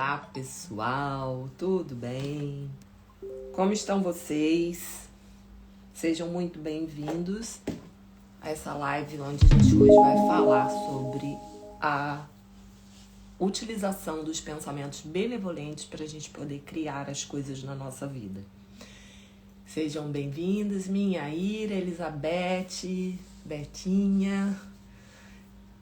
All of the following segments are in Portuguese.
Olá pessoal, tudo bem? Como estão vocês? Sejam muito bem-vindos a essa live onde a gente hoje vai falar sobre a utilização dos pensamentos benevolentes para a gente poder criar as coisas na nossa vida. Sejam bem-vindos, minha Ira, Elizabeth, Betinha.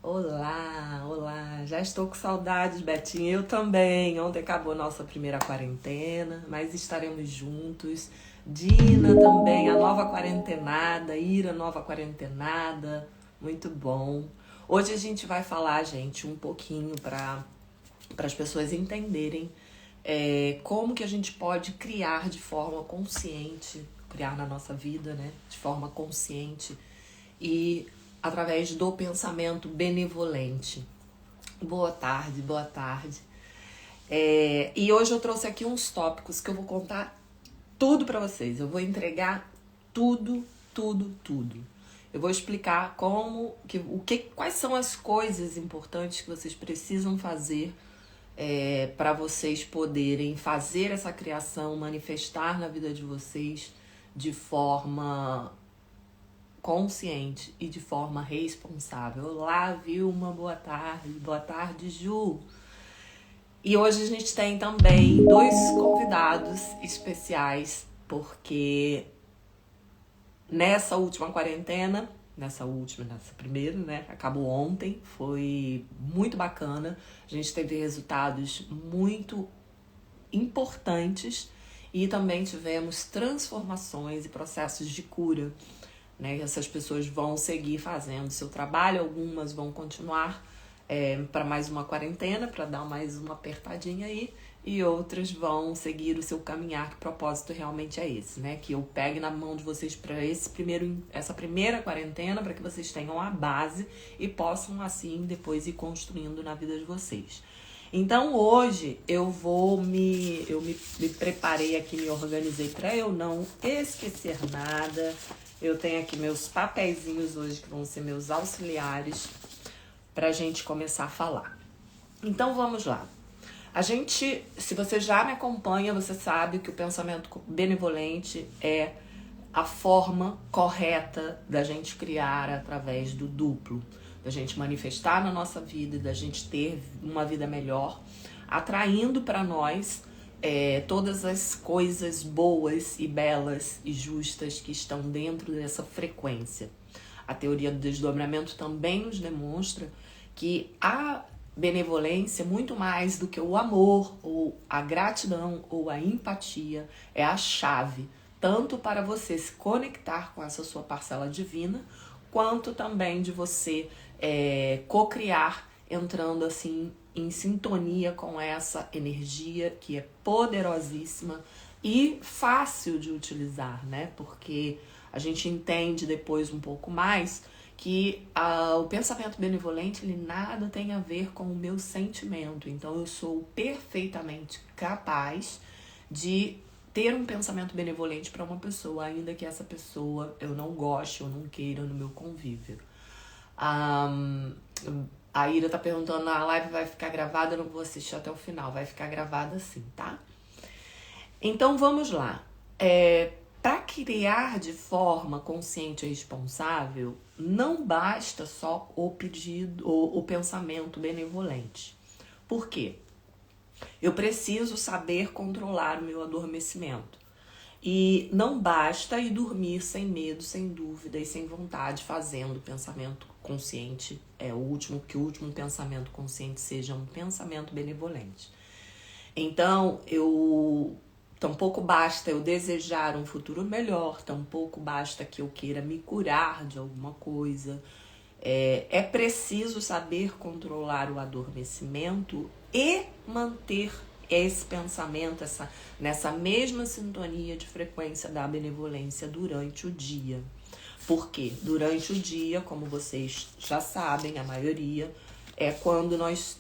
Olá, já estou com saudades, Betinha, eu também. Ontem acabou nossa primeira quarentena, mas estaremos juntos. Dina também, a nova quarentenada, Ira, nova quarentenada, muito bom. Hoje a gente vai falar, gente, um pouquinho para as pessoas entenderem como que a gente pode criar de forma consciente, criar na nossa vida, né, de forma consciente e através do pensamento benevolente. Boa tarde, boa tarde. E hoje eu trouxe aqui uns tópicos que eu vou contar tudo para vocês. Eu vou entregar tudo. Eu vou explicar quais são as coisas importantes que vocês precisam fazer para vocês poderem fazer essa criação, manifestar na vida de vocês de forma consciente e de forma responsável. Olá, Vilma, boa tarde, Ju. E hoje a gente tem também dois convidados especiais, porque nessa primeira, né, acabou ontem, foi muito bacana, a gente teve resultados muito importantes e também tivemos transformações e processos de cura. Né? Essas pessoas vão seguir fazendo seu trabalho, algumas vão continuar para mais uma quarentena, para dar mais uma apertadinha aí, e outras vão seguir o seu caminhar, que o propósito realmente é esse, né? Que eu pegue na mão de vocês para essa primeira quarentena, para que vocês tenham a base e possam assim depois ir construindo na vida de vocês. Então hoje eu me preparei aqui, me organizei para eu não esquecer nada. Eu tenho aqui meus papeizinhos hoje que vão ser meus auxiliares pra gente começar a falar. Então vamos lá. Se você já me acompanha, você sabe que o pensamento benevolente é a forma correta da gente criar através do duplo, da gente manifestar na nossa vida, da gente ter uma vida melhor, atraindo para nós todas as coisas boas e belas e justas que estão dentro dessa frequência. A teoria do desdobramento também nos demonstra que a benevolência, muito mais do que o amor, ou a gratidão, ou a empatia, é a chave, tanto para você se conectar com essa sua parcela divina, quanto também de você co-criar, entrando assim em sintonia com essa energia que é poderosíssima e fácil de utilizar, né? Porque a gente entende depois um pouco mais que o pensamento benevolente, ele nada tem a ver com o meu sentimento. Então eu sou perfeitamente capaz de ter um pensamento benevolente para uma pessoa, ainda que essa pessoa eu não goste ou não queira no meu convívio. A Ira tá perguntando, a live vai ficar gravada? Eu não vou assistir até o final, vai ficar gravada sim, tá? Então vamos lá. Para criar de forma consciente e responsável, não basta só o pensamento benevolente. Por quê? Eu preciso saber controlar o meu adormecimento. E não basta ir dormir sem medo, sem dúvida e sem vontade, fazendo pensamento consciente. Que o último pensamento consciente seja um pensamento benevolente. Então, tampouco basta eu desejar um futuro melhor, tampouco basta que eu queira me curar de alguma coisa. É preciso saber controlar o adormecimento e manter esse pensamento, nessa mesma sintonia de frequência da benevolência durante o dia. Porque durante o dia, como vocês já sabem, a maioria, é quando nós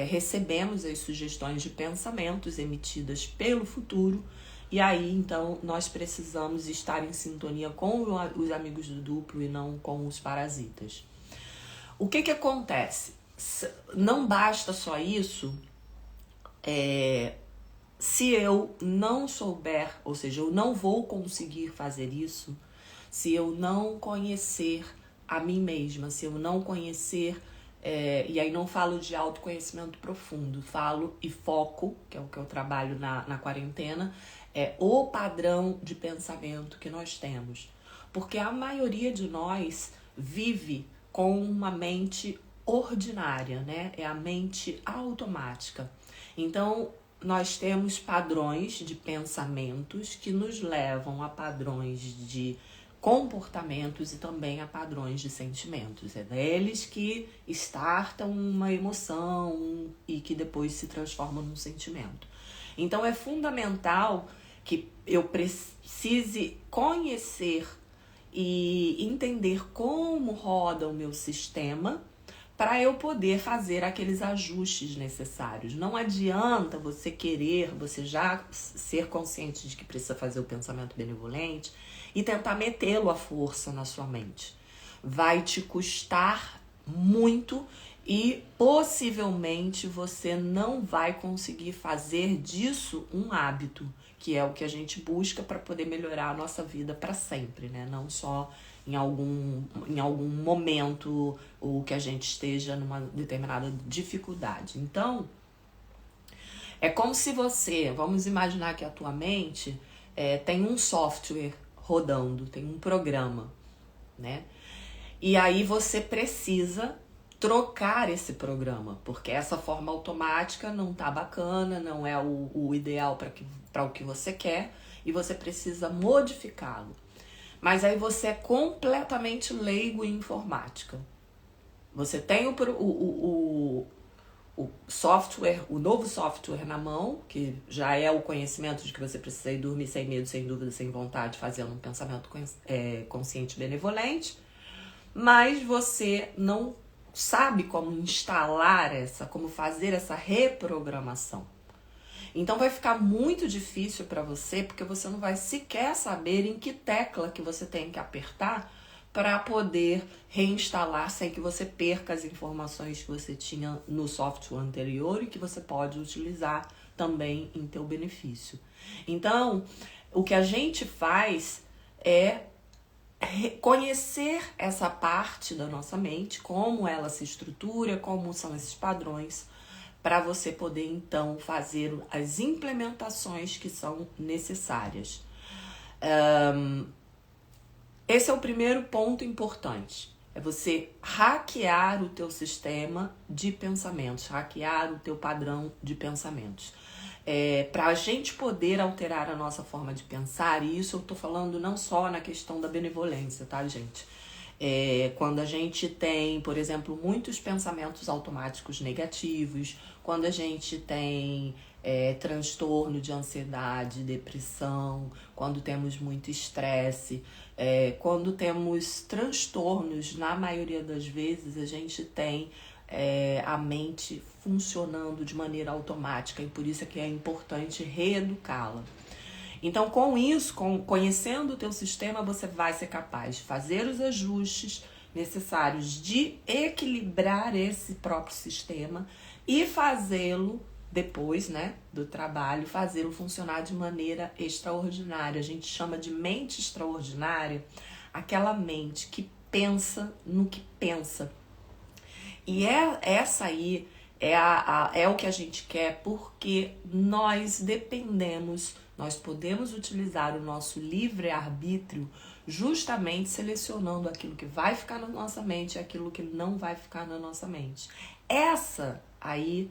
recebemos as sugestões de pensamentos emitidas pelo futuro, e aí então nós precisamos estar em sintonia com os amigos do duplo e não com os parasitas. O que acontece? Não basta só isso. Se eu não souber, ou seja, eu não vou conseguir fazer isso, se eu não conhecer a mim mesma, se eu não conhecer, e aí não falo de autoconhecimento profundo, falo e foco, que é o que eu trabalho na quarentena, é o padrão de pensamento que nós temos. Porque a maioria de nós vive com uma mente ordinária, né? É a mente automática. Então, nós temos padrões de pensamentos que nos levam a padrões de comportamentos e também a padrões de sentimentos. É deles que startam uma emoção e que depois se transforma num sentimento. Então, é fundamental que eu precise conhecer e entender como roda o meu sistema para eu poder fazer aqueles ajustes necessários. Não adianta você querer, você já ser consciente de que precisa fazer o pensamento benevolente e tentar metê-lo à força na sua mente. Vai te custar muito e possivelmente você não vai conseguir fazer disso um hábito, que é o que a gente busca para poder melhorar a nossa vida para sempre, né? Não só em algum momento o que a gente esteja numa determinada dificuldade. Então, é como se você, vamos imaginar que a tua mente tem um software rodando, tem um programa, né? E aí você precisa trocar esse programa, porque essa forma automática não tá bacana, não é o ideal para o que você quer, e você precisa modificá-lo. Mas aí você é completamente leigo em informática. Você tem o software, o novo software na mão, que já é o conhecimento de que você precisa ir dormir sem medo, sem dúvida, sem vontade, fazendo um pensamento consciente benevolente, mas você não sabe como instalar como fazer essa reprogramação. Então vai ficar muito difícil para você, porque você não vai sequer saber em que tecla que você tem que apertar para poder reinstalar sem que você perca as informações que você tinha no software anterior e que você pode utilizar também em teu benefício. Então, o que a gente faz é conhecer essa parte da nossa mente, como ela se estrutura, como são esses padrões, para você poder então fazer as implementações que são necessárias. Esse é o primeiro ponto importante. É você hackear o teu sistema de pensamentos, hackear o teu padrão de pensamentos. Para a gente poder alterar a nossa forma de pensar, e isso eu estou falando não só na questão da benevolência, tá, gente? Quando a gente tem, por exemplo, muitos pensamentos automáticos negativos, quando a gente tem transtorno de ansiedade, depressão, quando temos muito estresse, quando temos transtornos, na maioria das vezes a gente tem a mente funcionando de maneira automática e por isso é que é importante reeducá-la. Então, com isso, conhecendo o teu sistema, você vai ser capaz de fazer os ajustes necessários de equilibrar esse próprio sistema e fazê-lo depois, né, do trabalho, fazê-lo funcionar de maneira extraordinária. A gente chama de mente extraordinária aquela mente que pensa no que pensa. E essa aí é o que a gente quer, porque nós dependemos, nós podemos utilizar o nosso livre-arbítrio justamente selecionando aquilo que vai ficar na nossa mente e aquilo que não vai ficar na nossa mente. Essa aí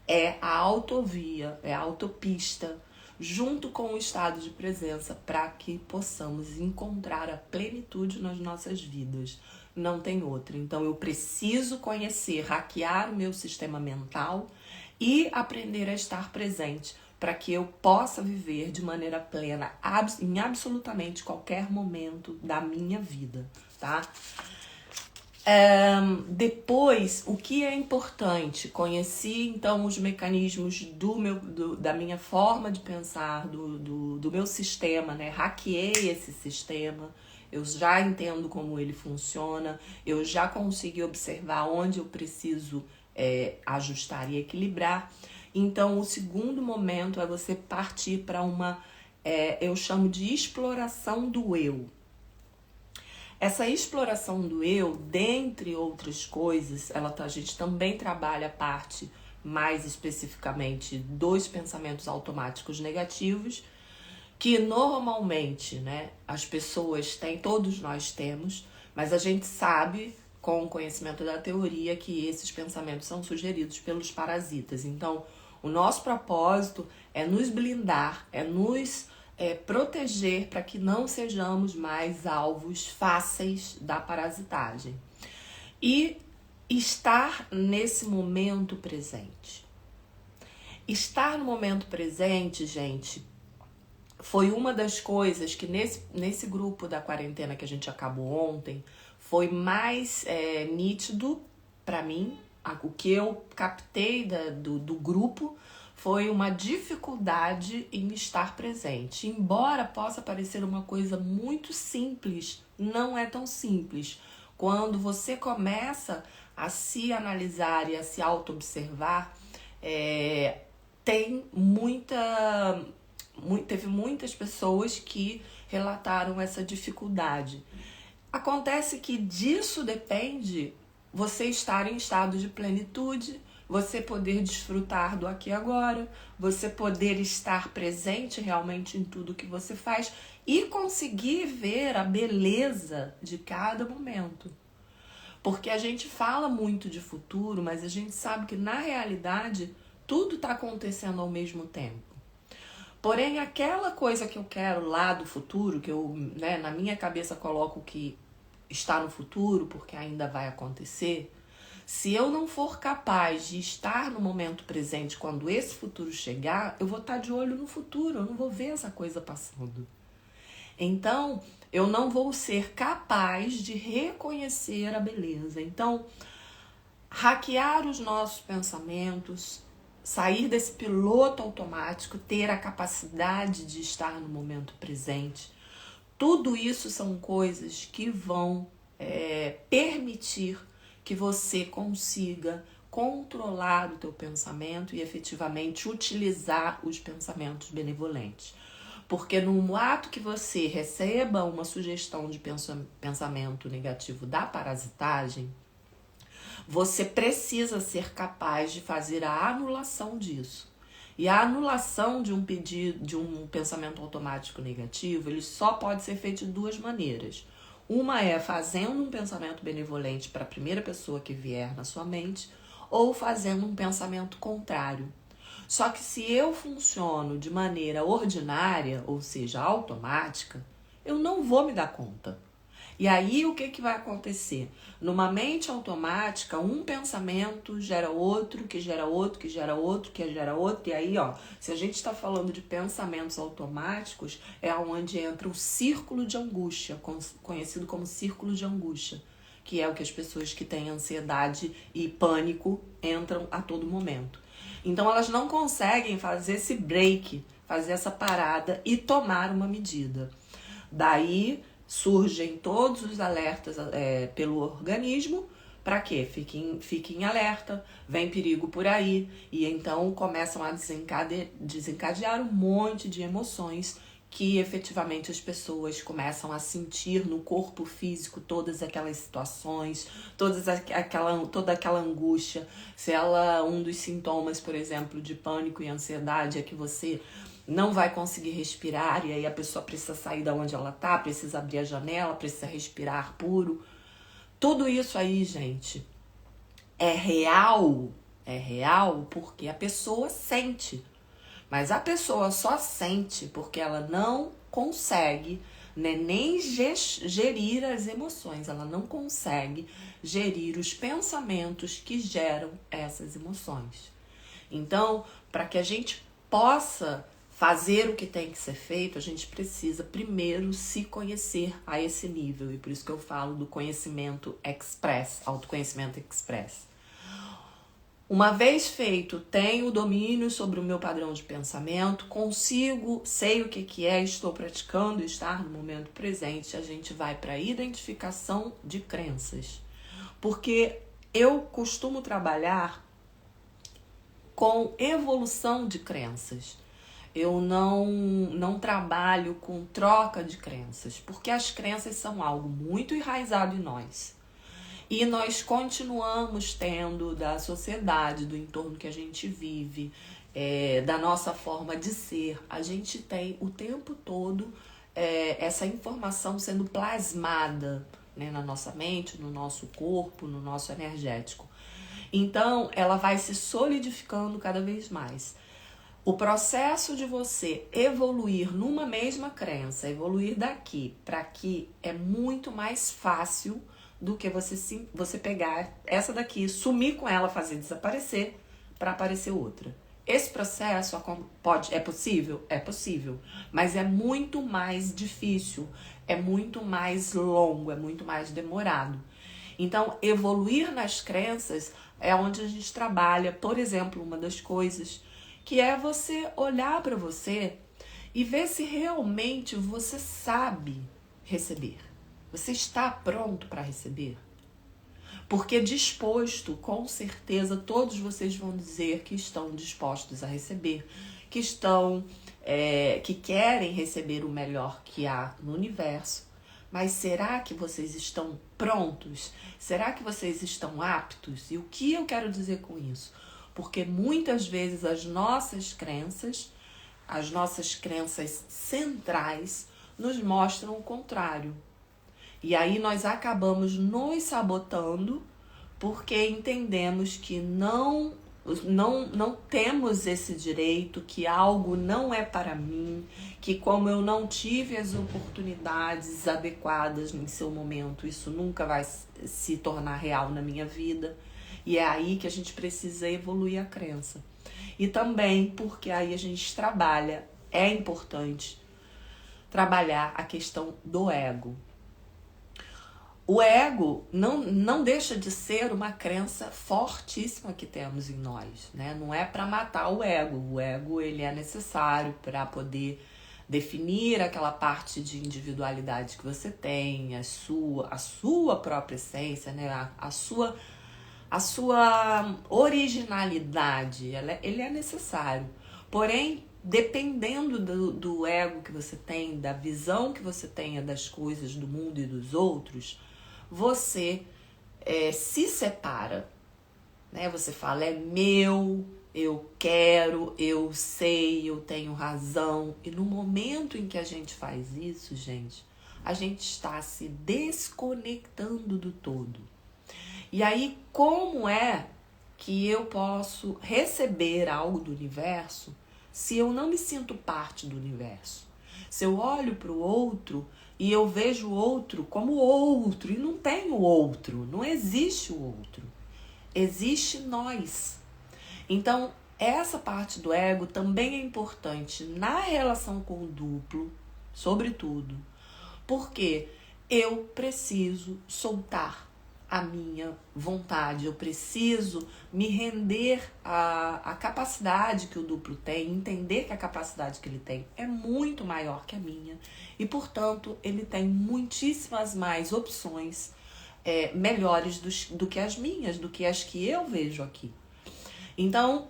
é a autovia, é a autopista, junto com o estado de presença, para que possamos encontrar a plenitude nas nossas vidas. Não tem outra. Então eu preciso conhecer, hackear o meu sistema mental e aprender a estar presente para que eu possa viver de maneira plena em absolutamente qualquer momento da minha vida, tá? Depois, o que é importante? Conheci então os mecanismos da minha forma de pensar, do meu sistema, né? Hackeei esse sistema. Eu já entendo como ele funciona, eu já consegui observar onde eu preciso ajustar e equilibrar. Então, o segundo momento é você partir para uma, eu chamo de exploração do eu. Essa exploração do eu, dentre outras coisas, a gente também trabalha a parte mais especificamente dos pensamentos automáticos negativos, que normalmente, né, as pessoas têm, todos nós temos, mas a gente sabe, com o conhecimento da teoria, que esses pensamentos são sugeridos pelos parasitas. Então, o nosso propósito é nos blindar, é nos proteger para que não sejamos mais alvos fáceis da parasitagem. E estar nesse momento presente. Estar no momento presente, gente, foi uma das coisas que nesse grupo da quarentena que a gente acabou ontem, foi mais nítido para mim. O que eu captei do grupo foi uma dificuldade em estar presente. Embora possa parecer uma coisa muito simples, não é tão simples. Quando você começa a se analisar e a se auto-observar, teve muitas pessoas que relataram essa dificuldade. Acontece que disso depende você estar em estado de plenitude, você poder desfrutar do aqui e agora, você poder estar presente realmente em tudo que você faz e conseguir ver a beleza de cada momento. Porque a gente fala muito de futuro, mas a gente sabe que na realidade tudo está acontecendo ao mesmo tempo. Porém, aquela coisa que eu quero lá do futuro, que eu, né, na minha cabeça coloco que está no futuro, porque ainda vai acontecer, se eu não for capaz de estar no momento presente quando esse futuro chegar, eu vou estar de olho no futuro, eu não vou ver essa coisa passando. Então, eu não vou ser capaz de reconhecer a beleza. Então, hackear os nossos pensamentos, sair desse piloto automático, ter a capacidade de estar no momento presente, tudo isso são coisas que vão permitir que você consiga controlar o teu pensamento e efetivamente utilizar os pensamentos benevolentes. Porque no ato que você receba uma sugestão de pensamento negativo da parasitagem, você precisa ser capaz de fazer a anulação disso. E a anulação de um pedido, de um pensamento automático negativo, ele só pode ser feito de duas maneiras. Uma é fazendo um pensamento benevolente para a primeira pessoa que vier na sua mente, ou fazendo um pensamento contrário. Só que se eu funciono de maneira ordinária, ou seja, automática, eu não vou me dar conta. E aí o que vai acontecer? Numa mente automática, um pensamento gera outro, que gera outro, que gera outro, que gera outro. E aí, se a gente está falando de pensamentos automáticos, é onde entra o círculo de angústia, conhecido como círculo de angústia, que é o que as pessoas que têm ansiedade e pânico entram a todo momento. Então elas não conseguem fazer esse break, fazer essa parada e tomar uma medida. Daí surgem todos os alertas pelo organismo, para quê? Fiquem em alerta, vem perigo por aí, e então começam a desencadear um monte de emoções que efetivamente as pessoas começam a sentir no corpo físico todas aquelas situações, toda aquela angústia. Se um dos sintomas, por exemplo, de pânico e ansiedade é que você não vai conseguir respirar, e aí a pessoa precisa sair da onde ela tá, precisa abrir a janela, precisa respirar puro. Tudo isso aí, gente, é real porque a pessoa sente. Mas a pessoa só sente porque ela não consegue, né, nem gerir as emoções, ela não consegue gerir os pensamentos que geram essas emoções. Então, para que a gente possa fazer o que tem que ser feito, a gente precisa primeiro se conhecer a esse nível. E por isso que eu falo do conhecimento express, autoconhecimento express. Uma vez feito, tenho domínio sobre o meu padrão de pensamento, sei o que é, estou praticando estar no momento presente, a gente vai para a identificação de crenças. Porque eu costumo trabalhar com evolução de crenças. Eu não trabalho com troca de crenças, porque as crenças são algo muito enraizado em nós. E nós continuamos tendo da sociedade, do entorno que a gente vive, da nossa forma de ser. A gente tem o tempo todo essa informação sendo plasmada, né, na nossa mente, no nosso corpo, no nosso energético. Então, ela vai se solidificando cada vez mais. O processo de você evoluir numa mesma crença, evoluir daqui para aqui, é muito mais fácil do que você pegar essa daqui, sumir com ela, fazer desaparecer para aparecer outra. Esse processo é possível? É possível, mas é muito mais difícil, é muito mais longo, é muito mais demorado. Então, evoluir nas crenças é onde a gente trabalha, por exemplo, uma das coisas que é você olhar para você e ver se realmente você sabe receber. Você está pronto para receber? Porque disposto, com certeza, todos vocês vão dizer que estão dispostos a receber, que querem receber o melhor que há no universo. Mas será que vocês estão prontos? Será que vocês estão aptos? E o que eu quero dizer com isso? Porque muitas vezes as nossas crenças centrais, nos mostram o contrário. E aí nós acabamos nos sabotando porque entendemos que não temos esse direito, que algo não é para mim, que como eu não tive as oportunidades adequadas em seu momento, isso nunca vai se tornar real na minha vida. E é aí que a gente precisa evoluir a crença. E também porque aí a gente é importante trabalhar a questão do ego. O ego não deixa de ser uma crença fortíssima que temos em nós, né? Não é para matar o ego. O ego, ele é necessário para poder definir aquela parte de individualidade que você tem, a sua própria essência, né? A sua originalidade, ele é necessário. Porém, dependendo do ego que você tem, da visão que você tenha das coisas, do mundo e dos outros, você se separa, né? Você fala, é meu, eu quero, eu sei, eu tenho razão. E no momento em que a gente faz isso, gente, a gente está se desconectando do todo. E aí, como é que eu posso receber algo do universo se eu não me sinto parte do universo? Se eu olho para o outro e eu vejo o outro como outro, e não tem o outro, não existe o outro, existe nós. Então, essa parte do ego também é importante na relação com o duplo, sobretudo, porque eu preciso soltar a minha vontade, eu preciso me render à capacidade que o duplo tem, entender que a capacidade que ele tem é muito maior que a minha e, portanto, ele tem muitíssimas mais opções melhores do que as minhas, do que as que eu vejo aqui. Então,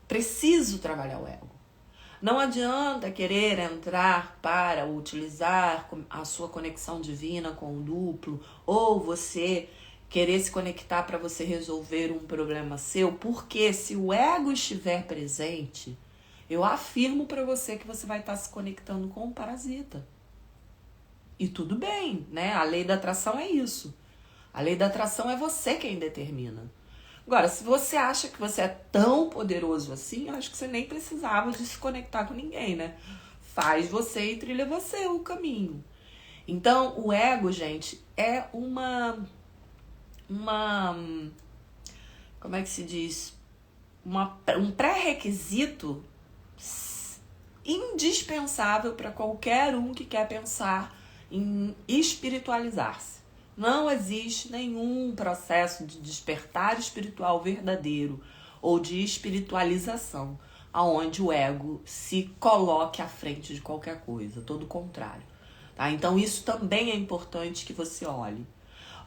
preciso trabalhar o ego. Não adianta querer entrar para utilizar a sua conexão divina com o duplo, ou você querer se conectar para você resolver um problema seu, porque se o ego estiver presente, eu afirmo para você que você vai estar se conectando com um parasita. E tudo bem, né? A lei da atração é isso. A lei da atração é você quem determina. Agora, se você acha que você é tão poderoso assim, eu acho que você nem precisava de se conectar com ninguém, né? Faz você e trilha você o caminho. Então, o ego, gente, é uma como é que se diz? Um pré-requisito indispensável para qualquer um que quer pensar em espiritualizar-se. Não existe nenhum processo de despertar espiritual verdadeiro ou de espiritualização onde o ego se coloque à frente de qualquer coisa, todo o contrário. Tá? Então isso também é importante que você olhe.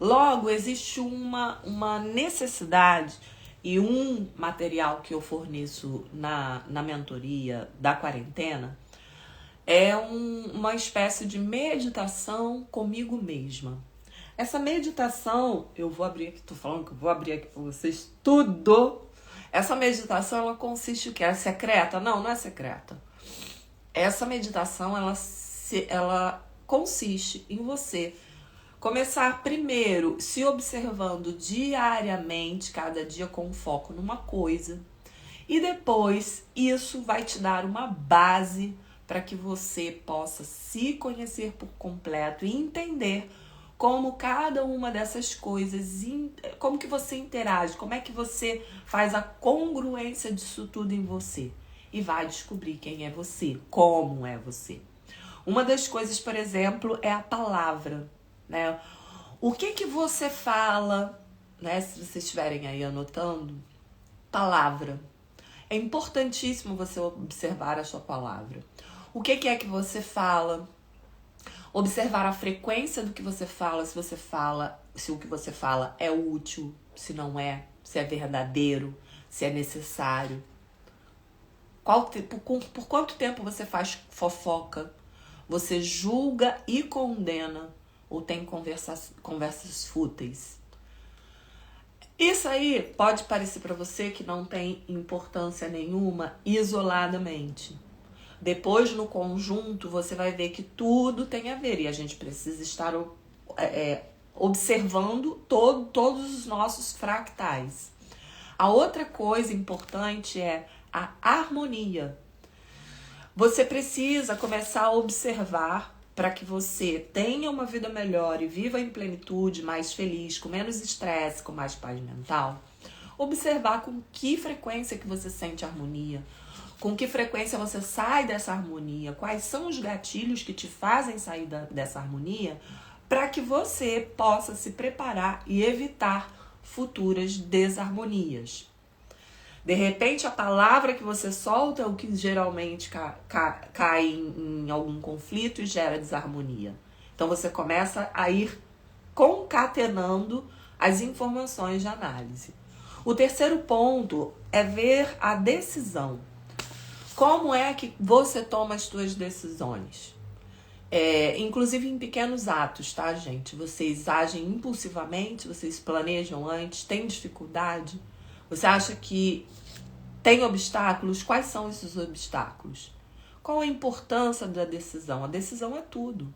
Logo, existe uma necessidade E um material que eu forneço na mentoria da quarentena é uma espécie de meditação comigo mesma. Essa meditação, eu vou abrir aqui, tô falando que eu vou abrir aqui para vocês tudo. Essa meditação, ela consiste em que? É secreta? Não, não é secreta. Essa meditação, ela consiste em você começar primeiro se observando diariamente, cada dia com foco numa coisa. E depois isso vai te dar uma base para que você possa se conhecer por completo e entender como cada uma dessas coisas, como que você interage, como é que você faz a congruência disso tudo em você. E vai descobrir quem é você, como é você. Uma das coisas, por exemplo, é a palavra, né? O que você fala, né? Se vocês estiverem aí anotando, palavra. É importantíssimo você observar a sua palavra. O que é que você fala? Observar a frequência do que você fala, se o que você fala é útil, se não é, se é verdadeiro, se é necessário. Por quanto tempo você faz fofoca? Você julga e condena ou tem conversas fúteis? Isso aí pode parecer para você que não tem importância nenhuma isoladamente. Depois, no conjunto, você vai ver que tudo tem a ver e a gente precisa estar observando todos os nossos fractais. A outra coisa importante é a harmonia. Você precisa começar a observar para que você tenha uma vida melhor e viva em plenitude, mais feliz, com menos estresse, com mais paz mental. Observar com que frequência que você sente harmonia, com que frequência você sai dessa harmonia, quais são os gatilhos que te fazem sair dessa harmonia, para que você possa se preparar e evitar futuras desarmonias. De repente, a palavra que você solta é o que geralmente cai em algum conflito e gera desarmonia. Então, você começa a ir concatenando as informações de análise. O terceiro ponto é ver a decisão. Como é que você toma as suas decisões? Inclusive em pequenos atos, tá, gente? Vocês agem impulsivamente, vocês planejam antes, têm dificuldade? Você acha que tem obstáculos? Quais são esses obstáculos? Qual a importância da decisão? A decisão é tudo.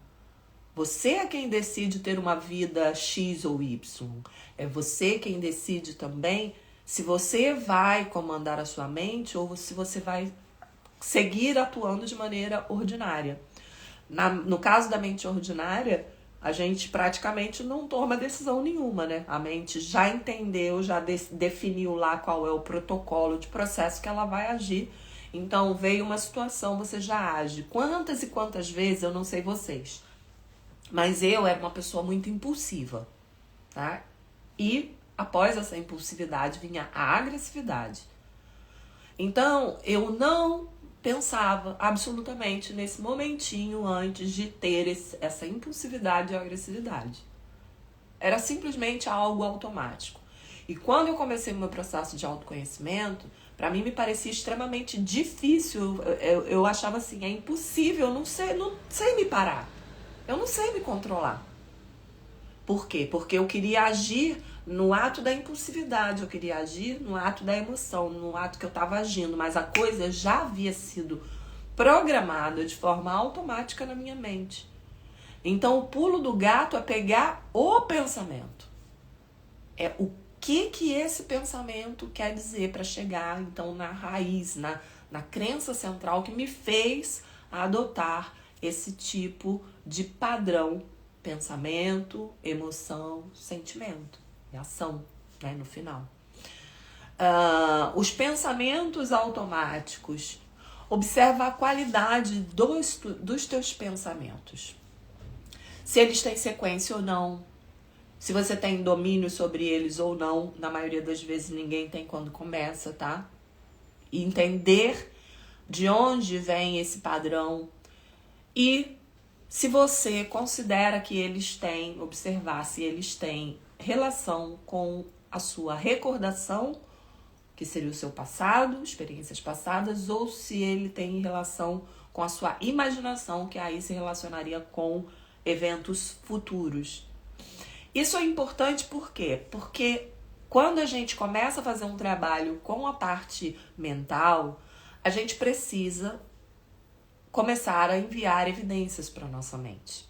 Você é quem decide ter uma vida X ou Y. É você quem decide também se você vai comandar a sua mente ou se você vai seguir atuando de maneira ordinária. No caso da mente ordinária, a gente praticamente não toma decisão nenhuma, né? A mente já entendeu, já definiu lá qual é o protocolo de processo que ela vai agir. Então, veio uma situação, você já age. Quantas e quantas vezes, eu não sei vocês, mas eu era uma pessoa muito impulsiva, tá? E após essa impulsividade vinha a agressividade. Então, eu não pensava absolutamente nesse momentinho antes de ter essa impulsividade e agressividade. Era simplesmente algo automático. E quando eu comecei o meu processo de autoconhecimento, para mim me parecia extremamente difícil. Eu achava assim, é impossível, eu não sei me parar. Eu não sei me controlar. Por quê? Porque eu queria agir no ato da impulsividade, eu queria agir no ato da emoção, no ato que eu estava agindo, mas a coisa já havia sido programada de forma automática na minha mente. Então, o pulo do gato é pegar o pensamento. É o que esse pensamento quer dizer para chegar, então, na raiz, na crença central que me fez adotar esse tipo de padrão, pensamento, emoção, sentimento. Ação, né, no final. Os pensamentos automáticos. Observa a qualidade dos teus pensamentos. Se eles têm sequência ou não. Se você tem domínio sobre eles ou não. Na maioria das vezes ninguém tem quando começa, tá? E entender de onde vem esse padrão. E se você considera que eles têm, observar se eles têm relação com a sua recordação que seria o seu passado, experiências passadas, ou se ele tem relação com a sua imaginação, que aí se relacionaria com eventos futuros. Isso é importante por quê? Porque quando a gente começa a fazer um trabalho com a parte mental, a gente precisa começar a enviar evidências para a nossa mente.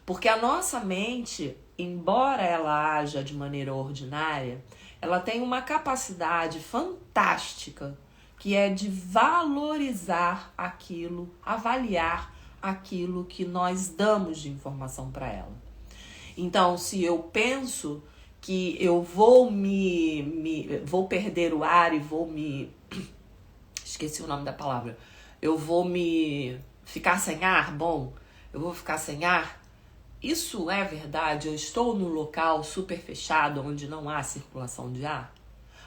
Porque a nossa mente, embora ela haja de maneira ordinária, ela tem uma capacidade fantástica que é de valorizar aquilo, avaliar aquilo que nós damos de informação para ela. Então, se eu penso que eu vou vou perder o ar e vou esqueci o nome da palavra. Eu vou ficar sem ar, eu vou ficar sem ar. Isso é verdade? Eu estou num local super fechado onde não há circulação de ar?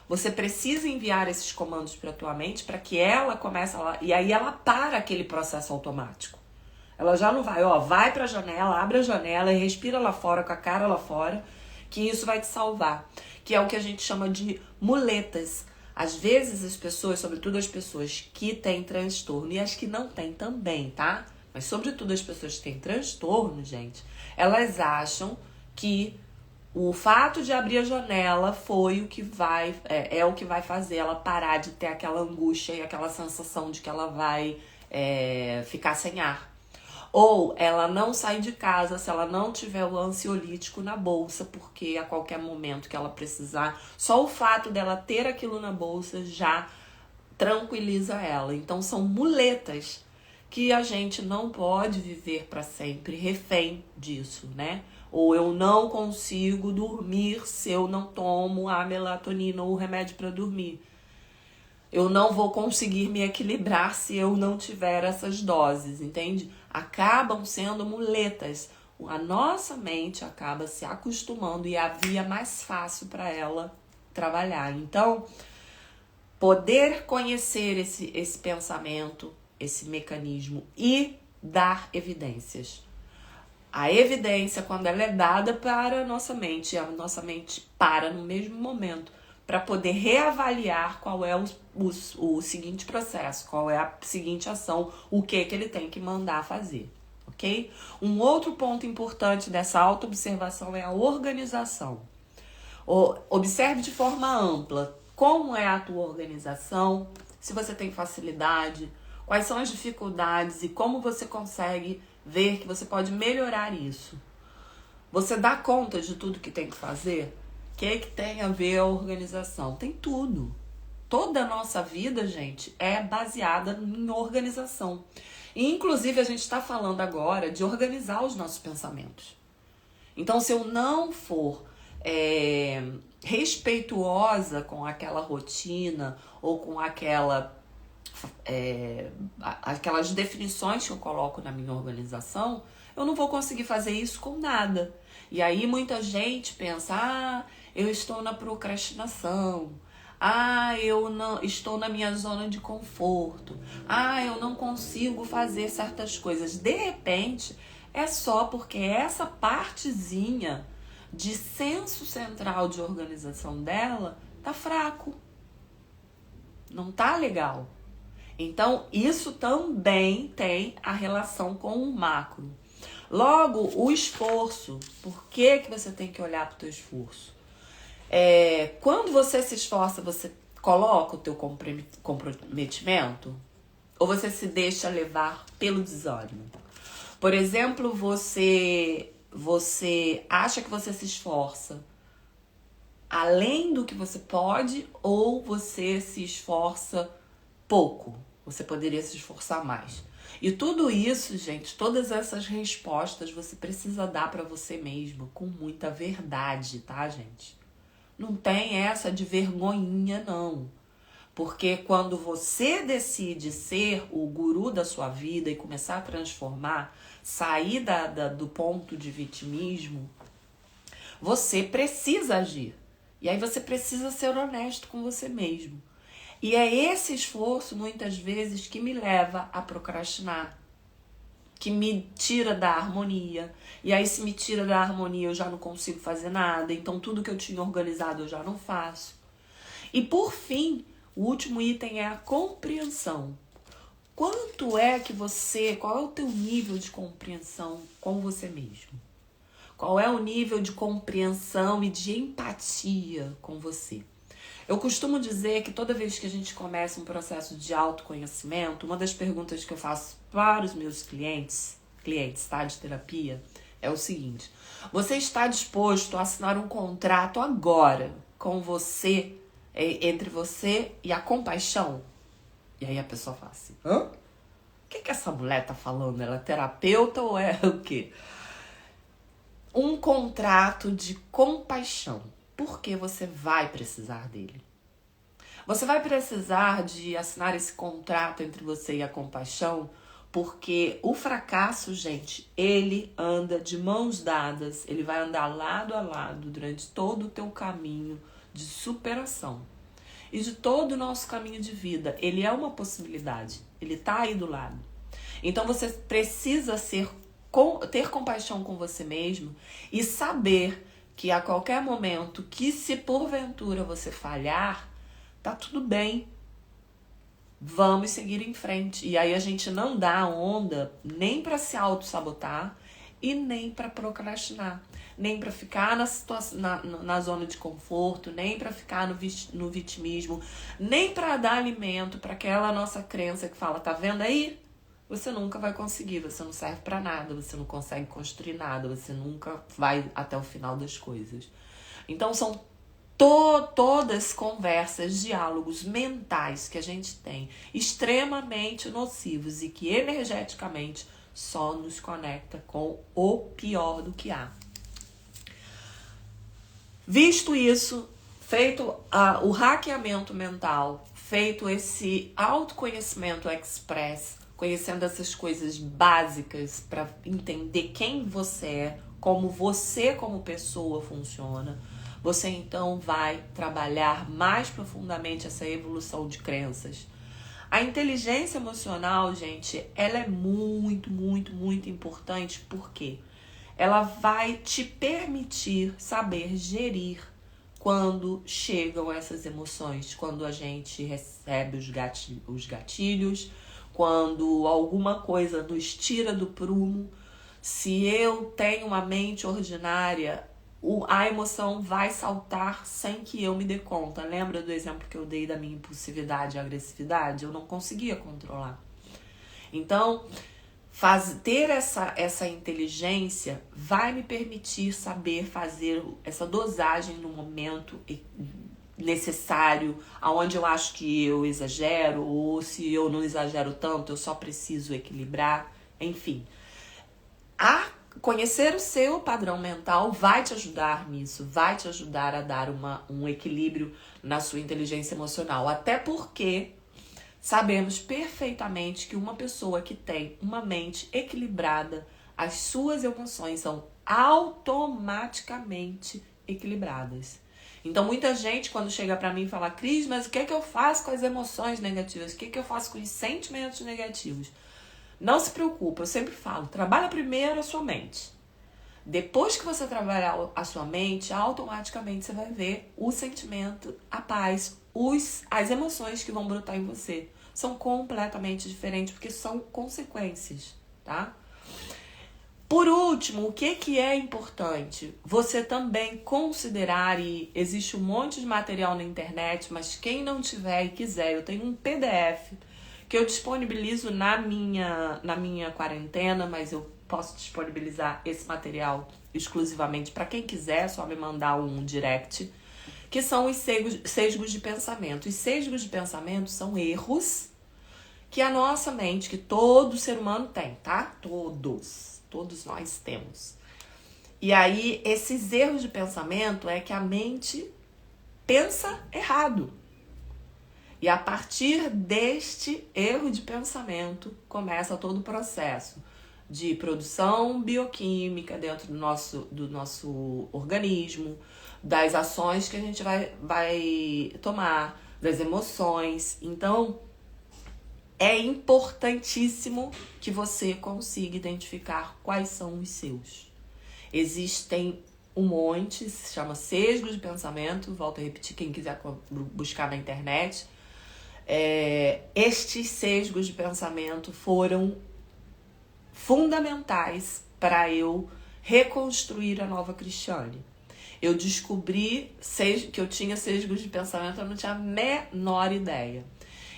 Você precisa enviar esses comandos para a tua mente para que ela comece e aí ela para aquele processo automático. Ela já não vai, vai para a janela, abre a janela e respira lá fora, com a cara lá fora, que isso vai te salvar. Que é o que a gente chama de muletas. Às vezes as pessoas, sobretudo as pessoas que têm transtorno, e as que não têm também, tá? Mas sobretudo as pessoas que têm transtorno, gente, elas acham que o fato de abrir a janela foi o que é o que vai fazer ela parar de ter aquela angústia e aquela sensação de que ela vai ficar sem ar. Ou ela não sai de casa se ela não tiver o ansiolítico na bolsa, porque a qualquer momento que ela precisar, só o fato dela ter aquilo na bolsa já tranquiliza ela. Então são muletas que a gente não pode viver para sempre refém disso, né? Ou eu não consigo dormir se eu não tomo a melatonina ou o remédio para dormir. Eu não vou conseguir me equilibrar se eu não tiver essas doses, entende? Acabam sendo muletas. A nossa mente acaba se acostumando e a via mais fácil para ela trabalhar. Então, poder conhecer esse pensamento, esse mecanismo e dar evidências. A evidência, quando ela é dada para a nossa mente para no mesmo momento para poder reavaliar qual é o seguinte processo, qual é a seguinte ação, o que ele tem que mandar fazer, ok? Um outro ponto importante dessa autoobservação é a organização. Observe de forma ampla como é a tua organização, se você tem facilidade, quais são as dificuldades e como você consegue ver que você pode melhorar isso. Você dá conta de tudo que tem que fazer? O que tem a ver a organização? Tem tudo. Toda a nossa vida, gente, é baseada em organização. E, inclusive, a gente está falando agora de organizar os nossos pensamentos. Então, se eu não for respeituosa com aquela rotina ou com aquelas definições que eu coloco na minha organização, eu não vou conseguir fazer isso com nada. E aí muita gente pensa, eu estou na procrastinação, eu não estou na minha zona de conforto, eu não consigo fazer certas coisas. De repente, é só porque essa partezinha de senso central de organização dela tá fraco, não tá legal. Então, isso também tem a relação com o macro. Logo, o esforço. Por que você tem que olhar para o teu esforço? Quando você se esforça, você coloca o teu comprometimento? Ou você se deixa levar pelo desânimo? Por exemplo, você acha que você se esforça além do que você pode ou você se esforça pouco? Você poderia se esforçar mais. E tudo isso, gente, todas essas respostas você precisa dar para você mesmo com muita verdade, tá, gente? Não tem essa de vergonhinha, não. Porque quando você decide ser o guru da sua vida e começar a transformar, sair do ponto de vitimismo, você precisa agir. E aí você precisa ser honesto com você mesmo. E é esse esforço, muitas vezes, que me leva a procrastinar, que me tira da harmonia. E aí, se me tira da harmonia, eu já não consigo fazer nada. Então, tudo que eu tinha organizado, eu já não faço. E por fim, o último item é a compreensão. Qual é o teu nível de compreensão com você mesmo? Qual é o nível de compreensão e de empatia com você? Eu costumo dizer que toda vez que a gente começa um processo de autoconhecimento, uma das perguntas que eu faço para os meus clientes, tá, de terapia, é o seguinte: você está disposto a assinar um contrato agora com você, entre você e a compaixão? E aí a pessoa fala assim: hã? O que essa mulher tá falando? Ela é terapeuta ou é o quê? Um contrato de compaixão. Porque você vai precisar dele. Você vai precisar de assinar esse contrato entre você e a compaixão, porque o fracasso, gente, ele anda de mãos dadas, ele vai andar lado a lado durante todo o teu caminho de superação. E de todo o nosso caminho de vida, ele é uma possibilidade, ele tá aí do lado. Então você precisa ter compaixão com você mesmo e saber que a qualquer momento que, se porventura você falhar, tá tudo bem. Vamos seguir em frente. E aí a gente não dá onda nem para se auto-sabotar e nem para procrastinar. Nem para ficar na zona de conforto, nem para ficar no vitimismo, nem para dar alimento para aquela nossa crença que fala: tá vendo aí? Você nunca vai conseguir, você não serve para nada, você não consegue construir nada, você nunca vai até o final das coisas. Então são todas conversas, diálogos mentais que a gente tem, extremamente nocivos e que energeticamente só nos conecta com o pior do que há. Visto isso, feito o hackeamento mental, feito esse autoconhecimento express, conhecendo essas coisas básicas para entender quem você é, como você como pessoa funciona, você então vai trabalhar mais profundamente essa evolução de crenças. A inteligência emocional, gente, ela é muito, muito, muito importante porque ela vai te permitir saber gerir quando chegam essas emoções, quando a gente recebe os gatilhos, quando alguma coisa nos tira do prumo. Se eu tenho uma mente ordinária, a emoção vai saltar sem que eu me dê conta. Lembra do exemplo que eu dei da minha impulsividade e agressividade? Eu não conseguia controlar. Então, ter essa inteligência vai me permitir saber fazer essa dosagem no momento necessário, aonde eu acho que eu exagero, ou se eu não exagero tanto, eu só preciso equilibrar, enfim. Conhecer o seu padrão mental vai te ajudar nisso, vai te ajudar a dar um equilíbrio na sua inteligência emocional, até porque sabemos perfeitamente que uma pessoa que tem uma mente equilibrada, as suas emoções são automaticamente equilibradas. Então muita gente quando chega pra mim e fala: Cris, mas o que é que eu faço com as emoções negativas? O que é que eu faço com os sentimentos negativos? Não se preocupa, eu sempre falo, trabalha primeiro a sua mente. Depois que você trabalhar a sua mente, automaticamente você vai ver o sentimento, a paz, as emoções que vão brotar em você. São completamente diferentes, porque são consequências, tá? Por último, o que é importante? Você também considerar, e existe um monte de material na internet, mas quem não tiver e quiser, eu tenho um PDF que eu disponibilizo na minha quarentena, mas eu posso disponibilizar esse material exclusivamente para quem quiser, só me mandar um direct, que são os sesgos de pensamento. Os sesgos de pensamento são erros que a nossa mente, que todo ser humano tem, tá? Todos nós temos. E aí, esses erros de pensamento é que a mente pensa errado. E a partir deste erro de pensamento, começa todo o processo de produção bioquímica dentro do nosso organismo, das ações que a gente vai tomar, das emoções. Então, é importantíssimo que você consiga identificar quais são os seus. Existem um monte, se chama Sesgos de Pensamento, volto a repetir, quem quiser buscar na internet. Estes sesgos de pensamento foram fundamentais para eu reconstruir a nova Cristiane. Eu descobri que eu tinha sesgos de pensamento, eu não tinha a menor ideia.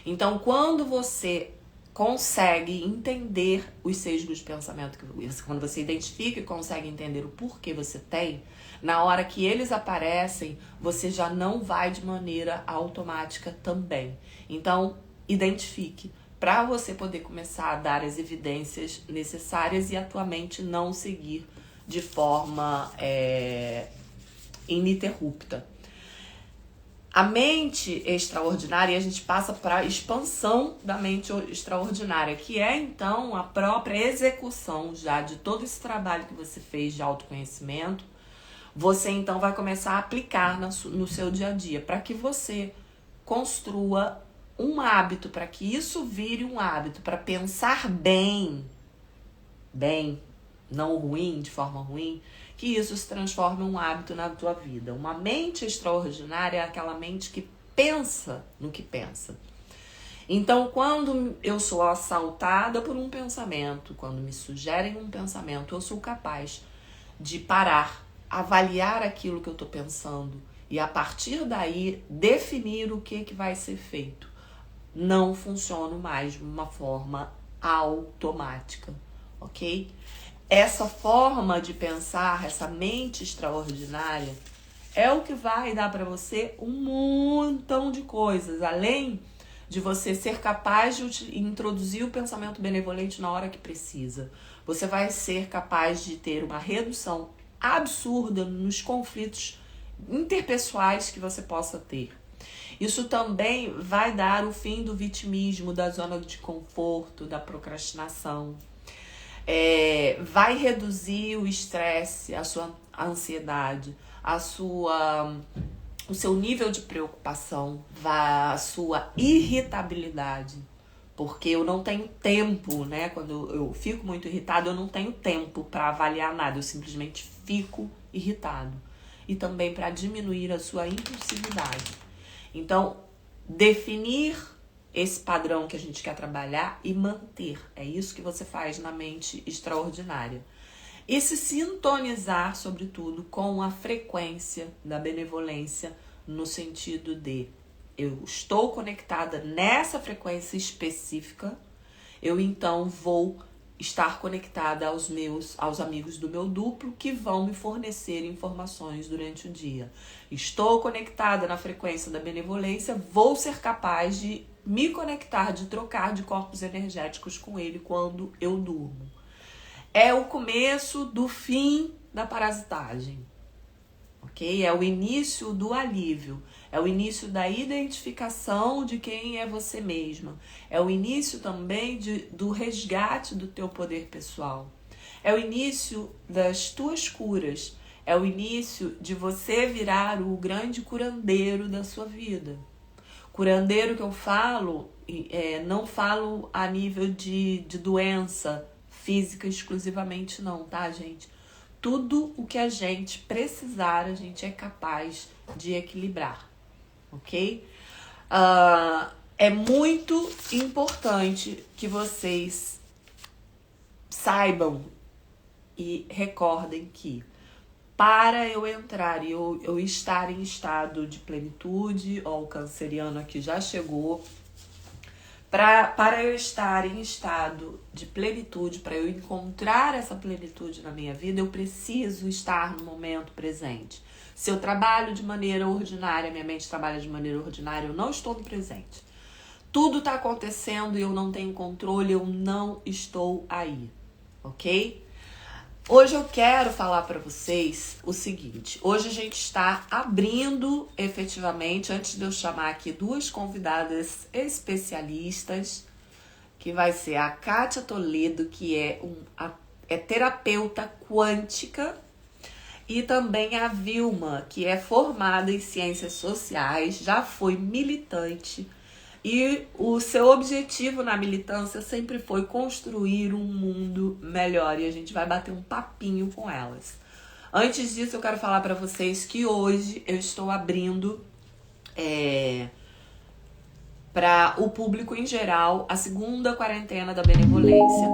Então, quando você consegue entender os sesgos de pensamento, quando você identifica e consegue entender o porquê você tem, na hora que eles aparecem, você já não vai de maneira automática também. Então, identifique para você poder começar a dar as evidências necessárias e a tua mente não seguir de forma ininterrupta. A mente extraordinária, a gente passa para a expansão da mente extraordinária, que é então a própria execução já de todo esse trabalho que você fez de autoconhecimento. Você então vai começar a aplicar no seu dia a dia, para que você construa um hábito, para que isso vire um hábito, para pensar bem, não ruim, de forma ruim, que isso se transforme em um hábito na tua vida. Uma mente extraordinária é aquela mente que pensa no que pensa. Então, quando eu sou assaltada por um pensamento, quando me sugerem um pensamento, eu sou capaz de parar, avaliar aquilo que eu estou pensando e, a partir daí, definir o que vai ser feito. Não funciono mais de uma forma automática, ok? Essa forma de pensar, essa mente extraordinária, é o que vai dar para você um montão de coisas, além de você ser capaz de introduzir o pensamento benevolente na hora que precisa. Você vai ser capaz de ter uma redução absurda nos conflitos interpessoais que você possa ter. Isso também vai dar o fim do vitimismo, da zona de conforto, da procrastinação. Vai reduzir o estresse, a sua ansiedade, o seu nível de preocupação, a sua irritabilidade. Porque eu não tenho tempo, né? Quando eu fico muito irritado, eu não tenho tempo para avaliar nada. Eu simplesmente fico irritado. E também para diminuir a sua impulsividade. Então, definir esse padrão que a gente quer trabalhar e manter. É isso que você faz na mente extraordinária. E se sintonizar, sobretudo, com a frequência da benevolência, no sentido de eu estou conectada nessa frequência específica, eu então vou estar conectada aos amigos do meu duplo que vão me fornecer informações durante o dia. Estou conectada na frequência da benevolência, vou ser capaz de me conectar, de trocar de corpos energéticos com ele quando eu durmo. É o começo do fim da parasitagem, ok? É o início do alívio, é o início da identificação de quem é você mesma, é o início também do resgate do teu poder pessoal, é o início das tuas curas, é o início de você virar o grande curandeiro da sua vida. Curandeiro que eu falo, não falo a nível de doença física exclusivamente não, tá, gente? Tudo o que a gente precisar, a gente é capaz de equilibrar, ok? É muito importante que vocês saibam e recordem que para eu entrar e eu estar em estado de plenitude, ó, o canceriano aqui já chegou, para eu estar em estado de plenitude, para eu encontrar essa plenitude na minha vida, eu preciso estar no momento presente. Se eu trabalho de maneira ordinária, minha mente trabalha de maneira ordinária, eu não estou no presente. Tudo está acontecendo e eu não tenho controle, eu não estou aí, ok? Hoje eu quero falar para vocês o seguinte, hoje a gente está abrindo efetivamente, antes de eu chamar aqui duas convidadas especialistas, que vai ser a Kátia Toledo, que é terapeuta quântica, e também a Vilma, que é formada em ciências sociais, já foi militante, e o seu objetivo na militância sempre foi construir um mundo melhor. E a gente vai bater um papinho com elas. Antes disso, eu quero falar para vocês que hoje eu estou abrindo para o público em geral a segunda quarentena da benevolência,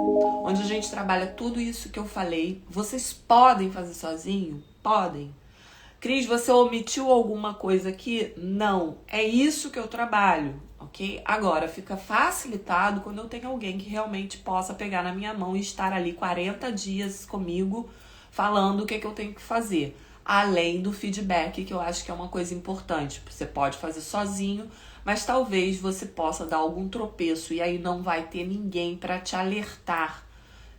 onde a gente trabalha tudo isso que eu falei. Vocês podem fazer sozinho? Podem. Cris, você omitiu alguma coisa aqui? Não. É isso que eu trabalho, ok? Agora, fica facilitado quando eu tenho alguém que realmente possa pegar na minha mão e estar ali 40 dias comigo falando o que eu tenho que fazer. Além do feedback, que eu acho que é uma coisa importante. Você pode fazer sozinho, mas talvez você possa dar algum tropeço e aí não vai ter ninguém para te alertar.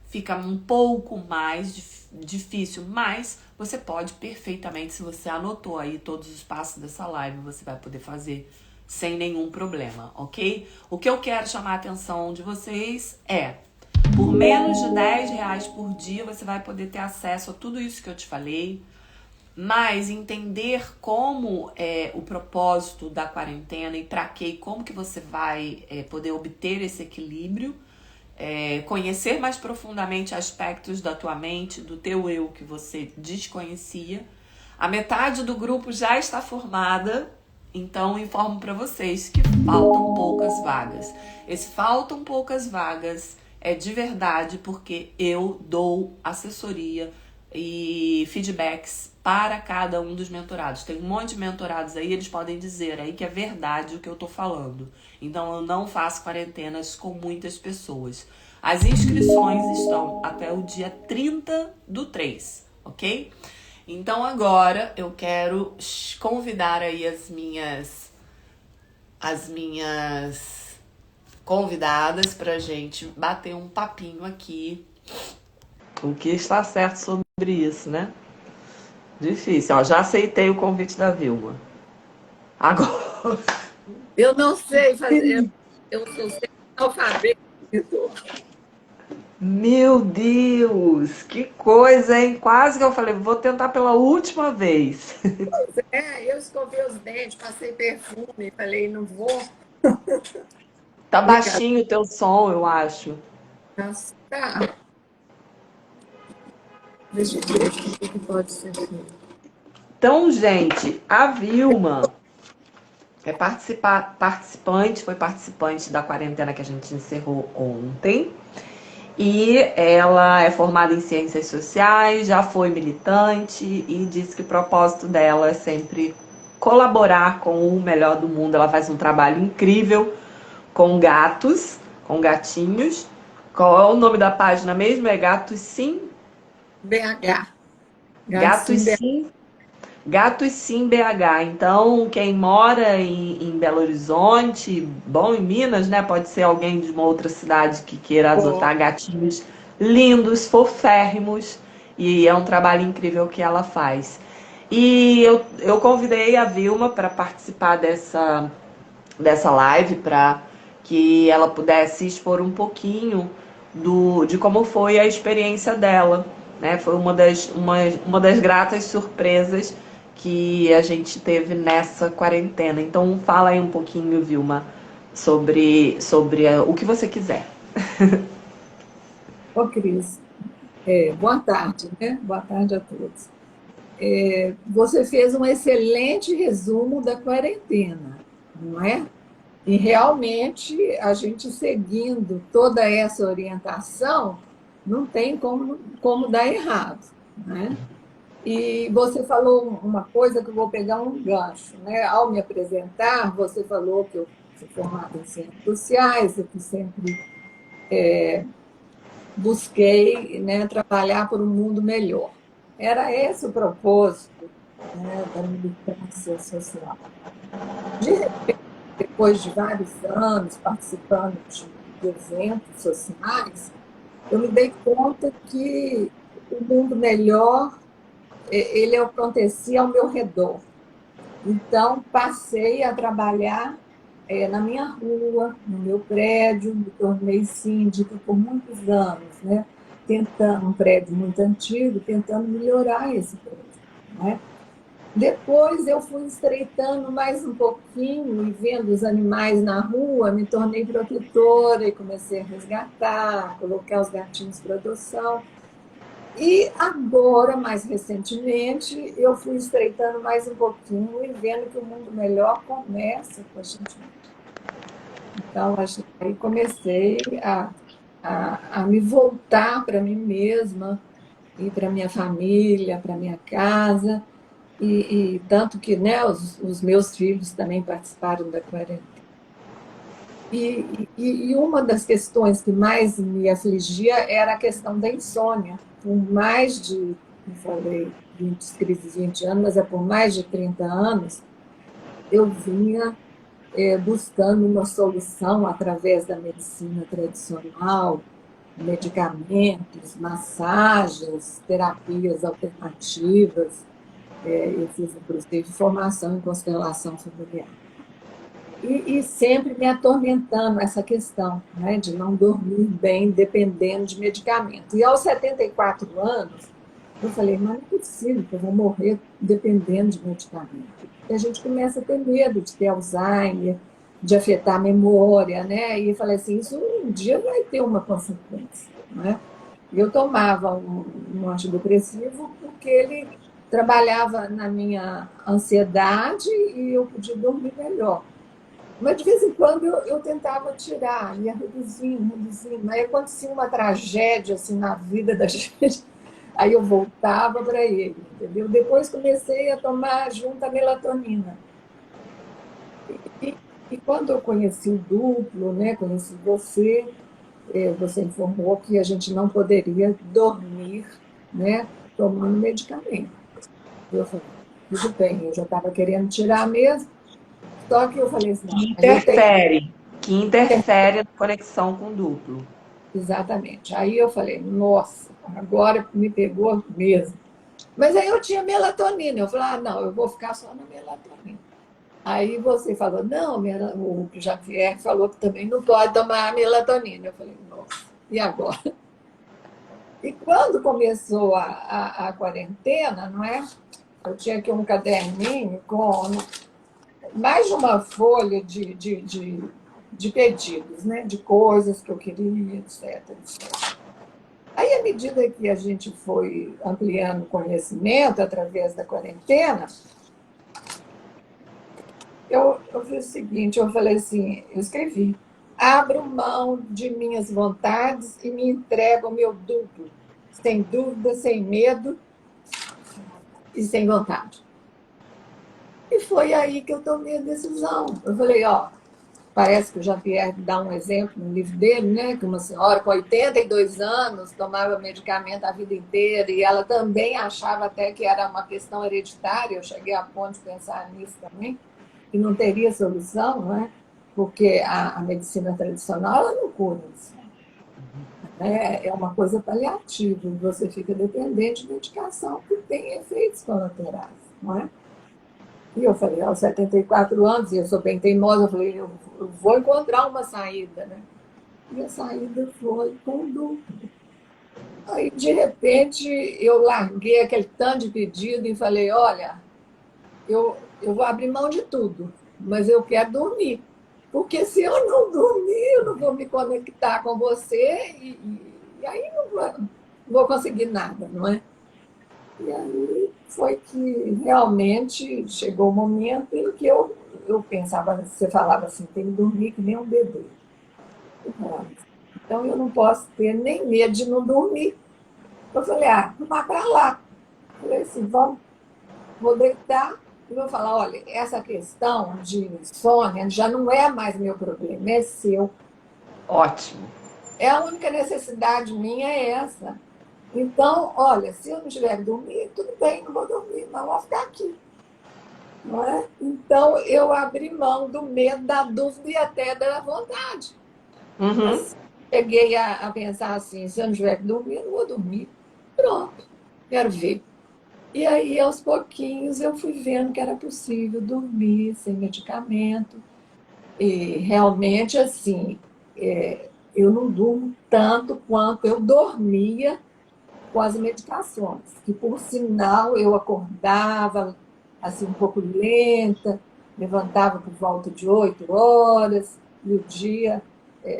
Fica um pouco mais difícil, mas você pode perfeitamente, se você anotou aí todos os passos dessa live, você vai poder fazer sem nenhum problema, ok? O que eu quero chamar a atenção de vocês é, por menos de R$10 por dia, você vai poder ter acesso a tudo isso que eu te falei, mas entender como é o propósito da quarentena e para quê e como que você vai poder obter esse equilíbrio, conhecer mais profundamente aspectos da tua mente, do teu eu que você desconhecia. A metade do grupo já está formada, então informo para vocês que faltam poucas vagas. Esse faltam poucas vagas é de verdade porque eu dou assessoria e feedbacks para cada um dos mentorados. Tem um monte de mentorados aí, eles podem dizer aí que é verdade o que eu tô falando. Então eu não faço quarentenas com muitas pessoas. As inscrições estão até o dia 30/3, ok? Então agora eu quero convidar aí as minhas convidadas pra gente bater um papinho aqui. O que está certo sobre isso, né? Difícil, ó. Já aceitei o convite da Vilma. Agora. Eu não sei fazer, eu sou sem alfabeto. Meu Deus, que coisa, hein? Quase que eu falei, vou tentar pela última vez. Eu escovei os dentes, passei perfume, falei, não vou. Tá Obrigada. baixinho o teu som, eu acho. Tá. Deixa eu ver aqui o que pode ser feito. Então, gente, a Vilma é participante, foi participante da quarentena que a gente encerrou ontem. E ela é formada em ciências sociais, já foi militante e diz que o propósito dela é sempre colaborar com o melhor do mundo. Ela faz um trabalho incrível com gatos, com gatinhos. Qual é o nome da página mesmo? É Gatos Sim? BH. Gatos Garcim BH. Sim. Gatos Sim BH. Então, quem mora em Belo Horizonte, bom, em Minas, né? Pode ser alguém de uma outra cidade que queira adotar gatinhos lindos, foférrimos. E é um trabalho incrível que ela faz. E eu convidei a Vilma para participar dessa live, para que ela pudesse expor um pouquinho de como foi a experiência dela. Né? Foi uma das gratas surpresas que a gente teve nessa quarentena. Então fala aí um pouquinho, Vilma, sobre o que você quiser. Ô, Cris, boa tarde, né? Boa tarde a todos. Você fez um excelente resumo da quarentena, não é? E realmente a gente seguindo toda essa orientação não tem como dar errado, né? E você falou uma coisa que eu vou pegar um gancho, né? Ao me apresentar, você falou que eu sou formada em ciências sociais, eu que sempre busquei, né, trabalhar por um mundo melhor. Era esse o propósito, né, da militância social. De repente, depois de vários anos participando de eventos sociais, eu me dei conta que o mundo melhor ele acontecia ao meu redor. Então, passei a trabalhar na minha rua, no meu prédio, me tornei síndica por muitos anos, né? Tentando, um prédio muito antigo, tentando melhorar esse prédio, né? Depois eu fui estreitando mais um pouquinho e vendo os animais na rua, me tornei protetora e comecei a resgatar, colocar os gatinhos para adoção. E agora, mais recentemente, eu fui estreitando mais um pouquinho e vendo que o mundo melhor começa com a gente. Então, aí comecei a me voltar para mim mesma e para minha família, para minha casa, e tanto que, né, os meus filhos também participaram da quarentena. E uma das questões que mais me afligia era a questão da insônia. Por mais de, eu falei, 20, crises 20 anos, mas é por mais de 30 anos, eu vinha buscando uma solução através da medicina tradicional, medicamentos, massagens, terapias alternativas. Eu fiz, inclusive, formação em constelação familiar. E sempre me atormentando essa questão, né, de não dormir bem dependendo de medicamento. E aos 74 anos, eu falei, mas não é possível que eu vou morrer dependendo de medicamento. E a gente começa a ter medo de ter Alzheimer, de afetar a memória, né? E eu falei assim, isso um dia vai ter uma consequência, né? E eu tomava um antidepressivo porque ele trabalhava na minha ansiedade e eu podia dormir melhor. Mas de vez em quando eu tentava tirar, ia reduzindo, reduzindo. Aí acontecia uma tragédia assim, na vida da gente, aí eu voltava para ele, entendeu? Depois comecei a tomar junto a melatonina. E, e quando eu conheci o duplo, né, conheci você, você informou que a gente não poderia dormir, né, tomando medicamento. Eu falei, tudo bem, eu já estava querendo tirar mesmo, só que eu falei assim, não, Que mas eu tenho interfere, que interfere na conexão com o duplo. exatamente. Aí eu falei, nossa, agora me pegou mesmo. Mas aí eu tinha melatonina. Eu falei, ah, não, eu vou ficar só na melatonina. Aí você falou, não, o Javier falou que também não pode tomar melatonina. Eu falei, nossa, e agora? E quando começou a quarentena, não é? Eu tinha aqui um caderninho com mais de uma folha de pedidos, né? De coisas que eu queria, etc, etc. Aí, à medida que a gente foi ampliando o conhecimento através da quarentena, eu fiz o seguinte, eu falei assim, eu escrevi, abro mão de minhas vontades e me entrego ao meu duplo, sem dúvida, sem medo e sem vontade. E foi aí que eu tomei a decisão. Eu falei, ó, parece que o Jean-Pierre dá um exemplo no livro dele, né? Que uma senhora com 82 anos tomava medicamento a vida inteira e ela também achava até que era uma questão hereditária. Eu cheguei a ponto de pensar nisso também, que não teria solução, não é? Porque a medicina tradicional ela não cura isso. Né? É uma coisa paliativa, você fica dependente de medicação que tem efeitos colaterais, não é? E eu falei, aos 74 anos, e eu sou bem teimosa, eu falei, eu vou encontrar uma saída, né? E a saída foi com o duplo. Aí, de repente, eu larguei aquele tanto de pedido e falei, olha, eu vou abrir mão de tudo, mas eu quero dormir. Porque se eu não dormir, eu não vou me conectar com você e aí não vou conseguir nada, não é? E aí foi que realmente chegou o momento em que eu pensava, você falava assim, tem que dormir que nem um bebê. Eu falava, então eu não posso ter nem medo de não dormir. Eu falei, ah, vá para lá. Eu falei assim, vou deitar e vou falar, olha, essa questão de insônia já não é mais meu problema, é seu. Ótimo. É a única necessidade minha é essa. Então, olha, se eu não tiver que dormir, tudo bem, não vou dormir, mas vou ficar aqui. Não é? Então, eu abri mão do medo, da dúvida e até da vontade. Uhum. Assim, cheguei a pensar assim, se eu não tiver que dormir, eu não vou dormir. Pronto, quero ver. E aí, aos pouquinhos, eu fui vendo que era possível dormir sem medicamento. E realmente, assim, eu não durmo tanto quanto eu dormia com as medicações, que por sinal eu acordava assim um pouco lenta, levantava por volta de 8 horas, e o dia,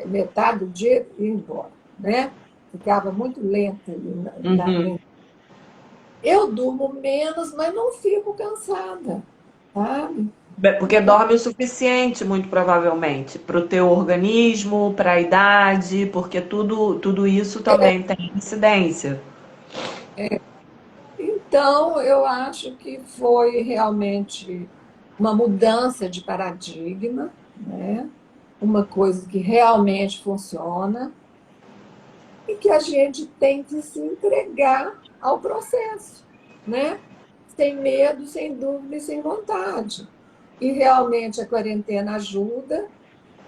metade do dia ia embora, né? ficava muito lenta ali Uhum. eu durmo menos, mas não fico cansada, sabe? Porque dorme o suficiente, muito provavelmente, para o teu organismo, para a idade, porque tudo isso também tem incidência. Então, eu acho que foi realmente uma mudança de paradigma, né? Uma coisa que realmente funciona e que a gente tem que se entregar ao processo, né? Sem medo, sem dúvida e sem vontade. E realmente a quarentena ajuda,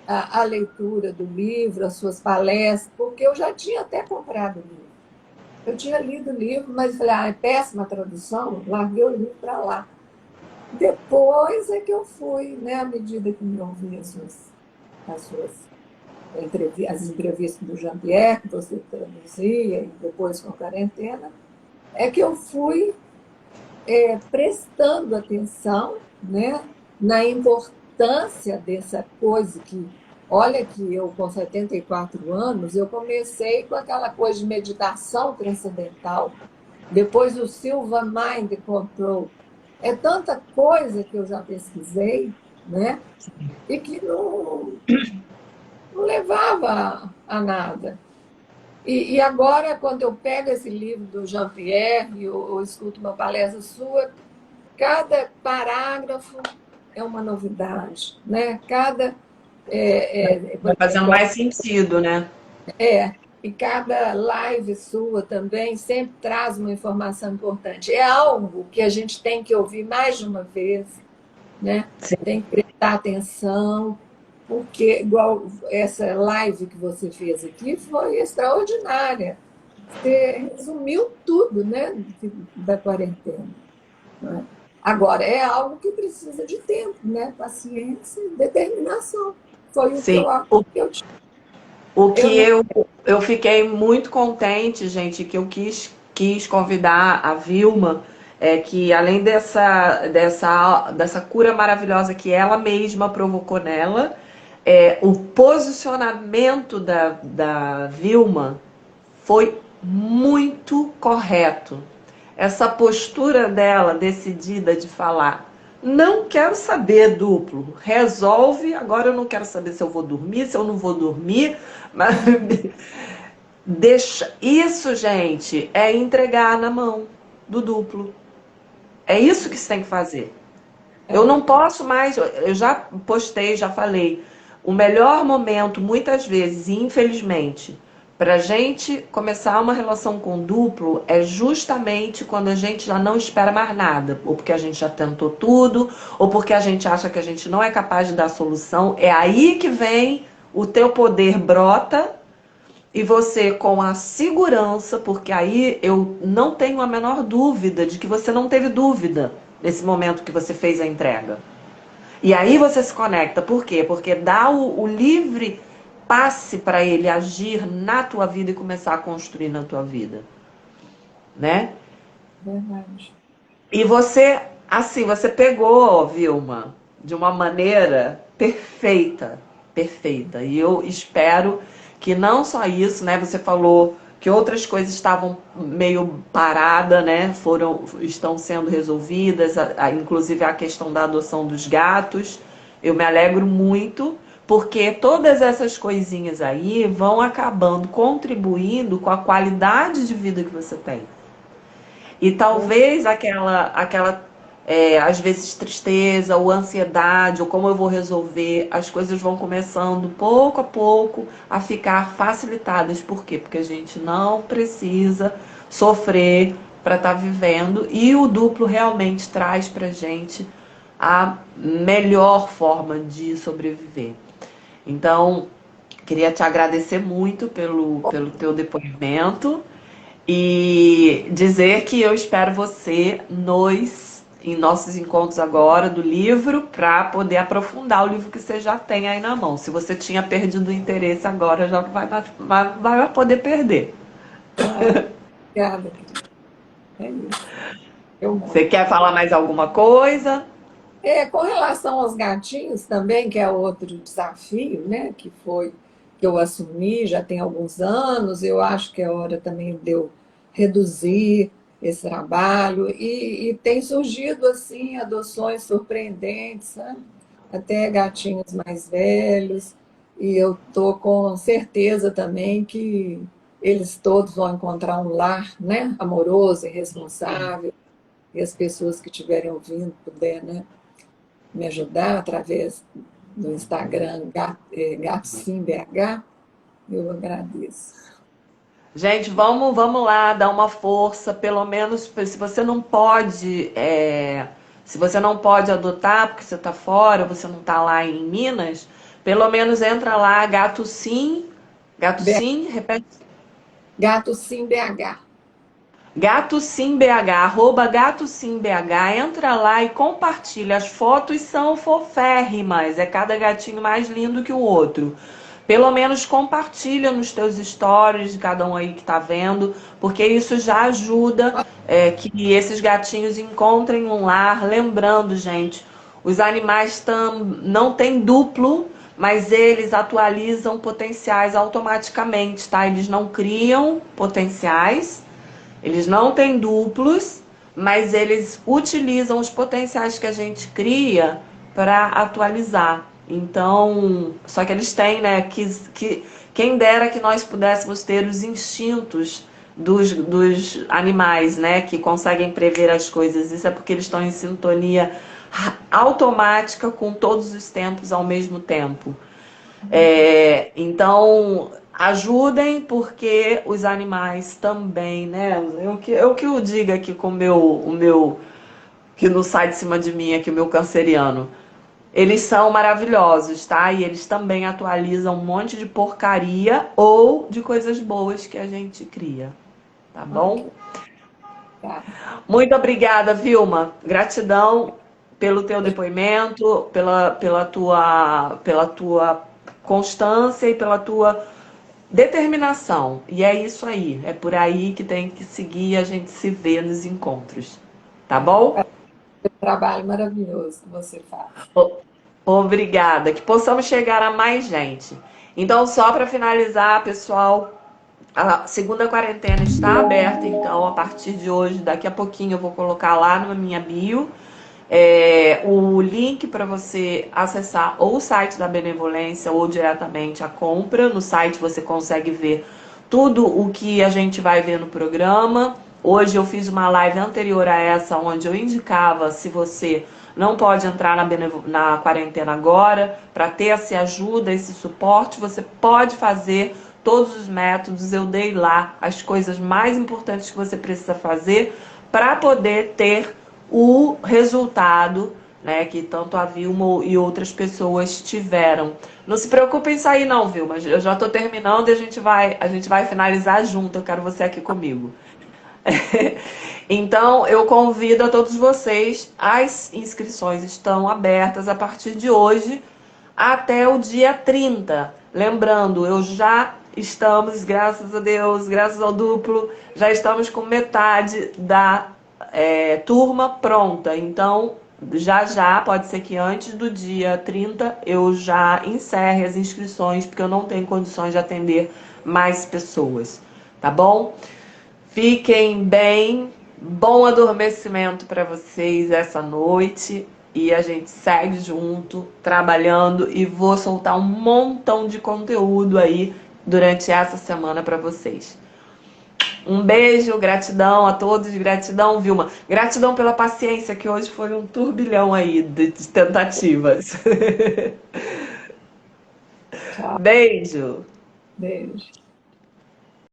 a leitura do livro, as suas palestras, porque eu já tinha até comprado o livro. Eu tinha lido o livro, mas falei, ah, é péssima a tradução, larguei o livro para lá. Depois é que eu fui, né, à medida que me ouvi as suas as entrevistas do Jean-Pierre, que você traduzia, e depois com a quarentena, é que eu fui prestando atenção, né, na importância dessa coisa que, olha que eu com 74 anos, eu comecei com aquela coisa de meditação transcendental, depois o Silva Mind Control. É tanta coisa que eu já pesquisei, né, e que não levava a nada. E agora, quando eu pego esse livro do Jean-Pierre, ou escuto uma palestra sua, cada parágrafo é uma novidade, né? Por Vai fazendo exemplo, mais sentido, né? e cada live sua também sempre traz uma informação importante. É algo que a gente tem que ouvir mais de uma vez, né? Sim. Tem que prestar atenção, porque igual essa live que você fez aqui foi extraordinária. Você resumiu tudo, né, da quarentena. Né? Agora, é algo que precisa de tempo, né? Paciência e determinação. Foi o que Sim. eu tive. O Eu que não. eu fiquei muito contente, gente, que eu quis convidar a Vilma, é que além dessa cura maravilhosa que ela mesma provocou nela, o posicionamento da Vilma foi muito correto. Essa postura dela decidida de falar: não quero saber duplo, resolve. Agora eu não quero saber se eu vou dormir, se eu não vou dormir, mas deixa isso, gente, é entregar na mão do duplo. É isso que você tem que fazer. Eu É, não posso mais, eu já postei, já falei. O melhor momento, muitas vezes, infelizmente, para a gente começar uma relação com duplo é justamente quando a gente já não espera mais nada. Ou porque a gente já tentou tudo, ou porque a gente acha que a gente não é capaz de dar solução. É aí que vem o teu poder brota e você com a segurança, porque aí eu não tenho a menor dúvida de que você não teve dúvida nesse momento que você fez a entrega. E aí você se conecta. Por quê? Porque dá o livre passe para ele agir na tua vida e começar a construir na tua vida, né? verdade. E você, assim, você pegou, Vilma, de uma maneira perfeita, perfeita. E eu espero que não só isso, né? Você falou que outras coisas estavam meio parada, né? Estão sendo resolvidas, inclusive a questão da adoção dos gatos. Eu me alegro muito, porque todas essas coisinhas aí vão acabando contribuindo com a qualidade de vida que você tem. E talvez às vezes, tristeza ou ansiedade, ou como eu vou resolver, as coisas vão começando pouco a pouco a ficar facilitadas. Por quê? Porque a gente não precisa sofrer para estar vivendo e o duplo realmente traz para gente a melhor forma de sobreviver. Então, queria te agradecer muito pelo teu depoimento. E dizer que eu espero você em nossos encontros agora do livro para poder aprofundar o livro que você já tem aí na mão. Se você tinha perdido o interesse agora, já vai poder perder. Ah, obrigada, querida. É isso. Eu Você muito. quer falar mais alguma coisa? Com relação aos gatinhos também, que é outro desafio, né? Que foi que eu assumi, já tem alguns anos, eu acho que é hora também de eu reduzir esse trabalho, e tem surgido, assim, adoções surpreendentes, sabe? Até gatinhos mais velhos, e eu estou com certeza também que eles todos vão encontrar um lar, né, amoroso e responsável, e as pessoas que estiverem ouvindo puder, né, me ajudar através do Instagram Gato Sim BH, eu agradeço. Gente, vamos lá, dar uma força, pelo menos se você não pode, se você não pode adotar porque você está fora, você não está lá em Minas, pelo menos entra lá, Gato Sim, repete. Gato Sim BH. Gato Sim BH, arroba Gato Sim BH, entra lá e compartilha. As fotos são foférrimas, é cada gatinho mais lindo que o outro. Pelo menos compartilha nos teus stories, de cada um aí que tá vendo, porque isso já ajuda que esses gatinhos encontrem um lar. Lembrando, gente, os animais não têm duplo, mas eles atualizam potenciais automaticamente, tá? Eles não criam potenciais, eles não têm duplos, mas eles utilizam os potenciais que a gente cria para atualizar. Então, só que eles têm, né? Quem dera que nós pudéssemos ter os instintos dos animais, né? Que conseguem prever as coisas. Isso é porque eles estão em sintonia automática com todos os tempos ao mesmo tempo. Então, ajudem, porque os animais também, né? Eu que eu digo aqui com o meu, que não sai de cima de mim aqui, o meu canceriano. Eles são maravilhosos, tá? E eles também atualizam um monte de porcaria ou de coisas boas que a gente cria, tá Ok, bom? tá. Muito obrigada, Vilma. Gratidão pelo teu depoimento, pela tua constância e pela tua determinação. E é isso aí. É por aí que tem que seguir e a gente se vê nos encontros. Tá bom? Trabalho maravilhoso que você faz. O- Obrigada. Que possamos chegar a mais gente. Então, só para finalizar, pessoal, a segunda quarentena está aberta. Então, a partir de hoje, daqui a pouquinho, eu vou colocar lá na minha bio o link para você acessar ou o site da Benevolência ou diretamente a compra. No site você consegue ver tudo o que a gente vai ver no programa. Hoje eu fiz uma live anterior a essa, onde eu indicava, se você não pode entrar na quarentena agora, para ter essa ajuda, esse suporte, você pode fazer todos os métodos. Eu dei lá as coisas mais importantes que você precisa fazer para poder ter o resultado, né, que tanto a Vilma e outras pessoas tiveram. Não se preocupe em sair não, Vilma. Eu já estou terminando e a gente vai finalizar junto. Eu quero você aqui comigo. Então, eu convido a todos vocês. As inscrições estão abertas a partir de hoje até o dia 30. Lembrando, eu já estamos, graças a Deus, graças ao duplo, já estamos com metade da turma pronta. Então, já, pode ser que antes do dia 30 eu já encerre as inscrições, porque eu não tenho condições de atender mais pessoas. Tá bom? Fiquem bem, bom adormecimento para vocês essa noite e a gente segue junto, trabalhando, e vou soltar um montão de conteúdo aí durante essa semana para vocês. Um beijo, gratidão a todos, gratidão, Vilma. Gratidão pela paciência, que hoje foi um turbilhão aí de tentativas. Tchau, Beijo. beijo.